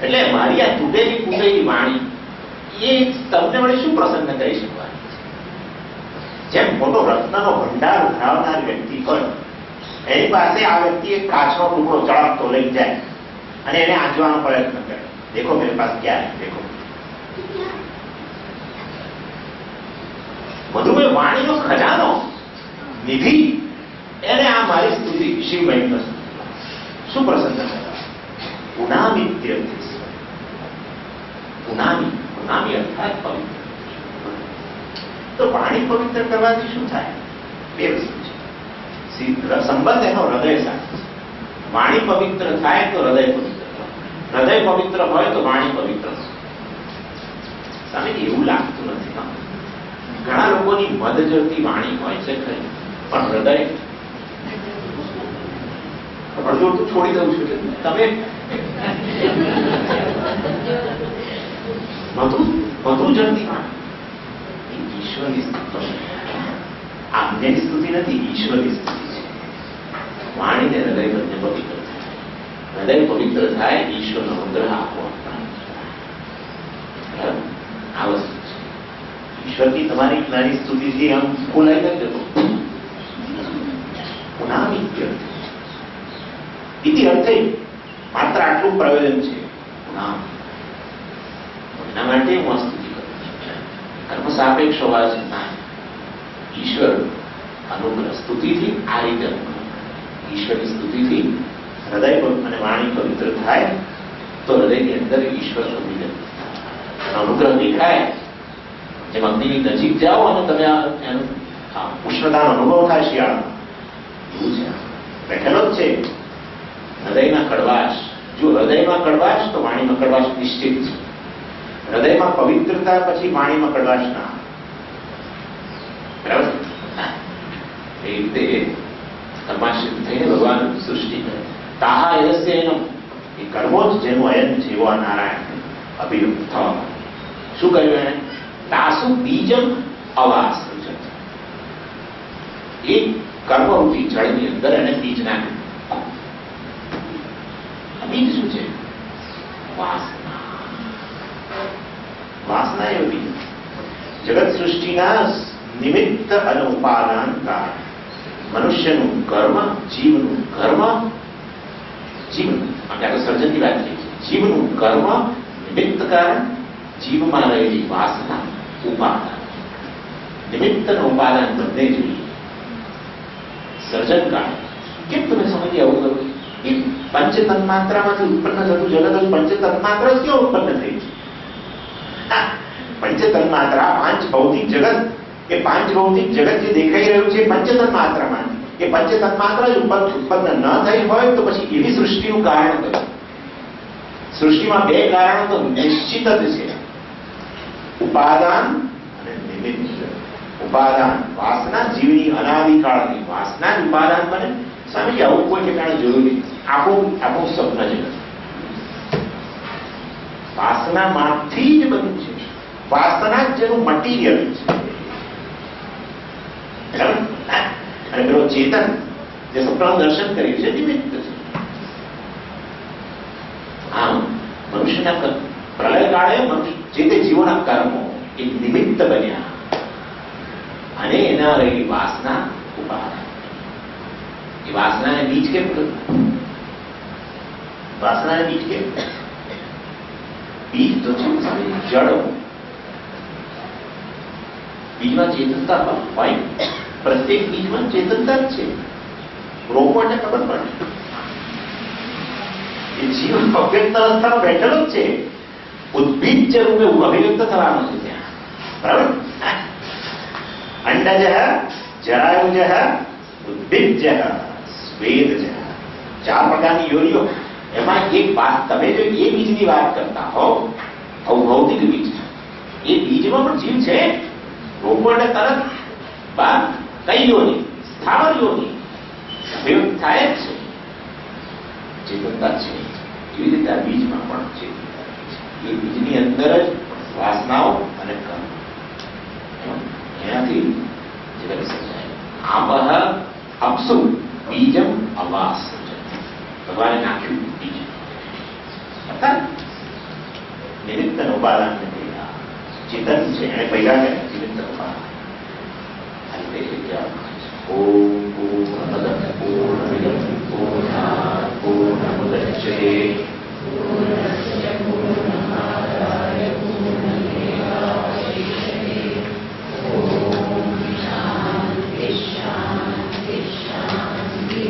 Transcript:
એટલે મારી આ તૂટેલી ફૂટેલી વાણી એ તમને વડે શું પ્રસન્ન કરી શકવાની? જેમ મોટો રત્નનો ભંડાર ઉઠાવનાર વ્યક્તિ હોય, એની પાસે આ વ્યક્તિ એક કાચનો ટુકડો ચળકતો લઈ જાય અને એને આંચવાનો પ્રયત્ન કરે, દેખો મેરે પાસ ક્યાં હે, દેખો. મધુમેહ વાણીનો ખજાનો, નિધિ, એને આ મારી સ્તુતિ શિવમય શું પ્રસન્ન કરવા? ઉનામિત્ય, ઉનામી અર્થાત પવિત્ર. તો વાણી પવિત્ર કરવાથી શું થાય? બે વસ્તુ છે. સંબંધ એનો હૃદય સાથે. વાણી પવિત્ર થાય તો હૃદય પવિત્ર થાય, હૃદય પવિત્ર હોય તો વાણી પવિત્ર થાય. સ્વામીજી એવું લાગતું નથી. ઘણા લોકોની મદ જતી વાણી હોય છે ખરી, પણ હૃદય અડધું છોડી દઉં છું તમે વધુ જતી વાણી ઈશ્વરની સ્તુતિ. આજ્ઞાની સ્તુતિ નથી, ઈશ્વરની સ્તુતિ છે. વાણીને હૃદય બંને પવિત્ર થાય, હૃદય પવિત્ર થાય, ઈશ્વરનો અનુગ્રહ આપો. આ વસ્તુ છે. ઈશ્વરની તમારી નાની સ્તુતિથી આમ ખોલાઈ નથી જતો. પુનામિત્ય ઇતિ અર્થે માત્ર આટલું પ્રયોજન છે. એના માટે હું આ સ્તુતિ કરું છું. કર્મ સાપેક્ષ હોવા છતાં ઈશ્વર અનુગ્રહ સ્તુતિથી આ રીતે અનુગ્રહ, ઈશ્વરની સ્તુતિથી હૃદય અને વાણી પવિત્ર થાય તો હૃદયની અંદર ઈશ્વર સંવેદન અનુગ્રહ દેખાય. જેમ અગ્નિની નજીક જાઓ અને તમે ઉષ્ણતાનો અનુભવ થાય શિયાળામાં, એવું છે. બેઠેલો જ છે હૃદયના કડવાશ. જો હૃદયમાં કડવાશ તો વાણીમાં કડવાશ નિશ્ચિત છે. હૃદયમાં પવિત્રતા પછી વાણીમાં કડવાશ ના. બરાબર? એ રીતે કર્માશ્રિત થઈને ભગવાન સૃષ્ટિ કરે. તાહા યસ્ય એનમ, એ કર્મો જ જેનું અયન છે એવો આ નારાયણ અભિયુક્ત થવા. શું કર્યું એને? તાસુ બીજમ અવાસ. એક કર્મરૂપી જળની અંદર એને બીજ નાખ્યું. બીજ શું છે? વાસના. વાસના એ બીજ જગત સૃષ્ટિના નિમિત્ત અને ઉપાદાન કારણ. મનુષ્યનું કર્મ, જીવનું કર્મ, જીવન આપણે આગળ સર્જનની વાત કરીએ છીએ. જીવનું કર્મ નિમિત્ત કારણ, જીવમાં રહેલી વાસના ઉપાદાન. નિમિત્ત અને ઉપાદાન બંને જોઈએ. સર્જન કારણ કેમ તમે સમજી આવું કરો? એ પંચ તન્માત્રામાંથી ઉત્પન્ન થતું જગત પંચ તન્માત્રા ક્યાં ઉત્પન્ન થઈ છે? પંચ તન્માત્રા પાંચ ભૌતિક જગત, એ પાંચ ભૌતિક જગત જે દેખાઈ રહ્યું છે પંચ તન્માત્રામાંથી, એ પંચ તન્માત્રા જ ઉત્પન્ન ન થઈ હોય તો પછી એવી સૃષ્ટિનું કારણ કયું? સૃષ્ટિમાં બે કારણો તો નિશ્ચિત જ છે, ઉપાદાન અને નિમિત્ત. ઉપાદાન વાસના, જીવની અનાદિકાળની વાસના જ ઉપાદાન બને. સ્વામી આવું કોઈ ઠેકાણે જરૂરી આપણું સ્વપ્ન જગત વાસનામાંથી જ બન્યું છે. વાસના જ જેનું મટીરિયલ છે. અને પેલો ચેતન જે સ્વપ્નનું દર્શન કર્યું છે નિમિત્ત છે. આમ મનુષ્યના પ્રલય કાળે જે તે જીવોના કર્મો એ નિમિત્ત બન્યા અને એના રહેલી વાસના ઉપાદાન. એ વાસનાને બીજ કેમ કર્યું? વાસનાને બીજ કેમ? બીજ તો છે જળ. બીજમાં ચેતનતા હોય, પ્રત્યેક બીજમાં ચેતનતા જ છે. રોપો એટલે ખબર પડે એ જીવ અવ્યક્ત અવસ્થામાં બેઠેલો જ છે. ઉદ્ભીજ રૂપે અભિવ્યક્ત થવાનો છે ત્યાં. બરાબર? અંડજ, જરાયુજ, ઉદ્ભીજ, સ્વેદજ, ચાર પ્રકારની યોનિઓ. એમાં એક વાત, તમે જો એ બીજની વાત કરતા હો, ભૌતિક બીજ, એ બીજમાં પણ જીવ છે. રોપો એટલે તરત બાદ કઈ યોની? સ્થાવર યોની અભિવ્યક્ત થાય જ છે. ચેતનતા છે. એવી રીતે આ બીજમાં પણ છે. એ બીજની અંદર જ વાસનાઓ અને કર્મ, એનાથી જગત સર્જાય. આપ અપસુ બીજમ અવાસ. ભગવાને નાખ્યું બીજ. નિમિત્ત અને ઉપાદાનને પહેલા ચેતન છે એને પહેલા ને નિમિત્ત ઉપાદાન આ રીતે જગ્યા ઓમ પૂર્ણમદ પૂર્ણમિદં પૂર્ણાત પૂર્ણમુદચ્યતે પૂર્ણસ્ય પૂર્ણમાદાય પૂર્ણમેવાવશિષ્યતે ઓમ શાંતિ શાંતિ શાંતિ.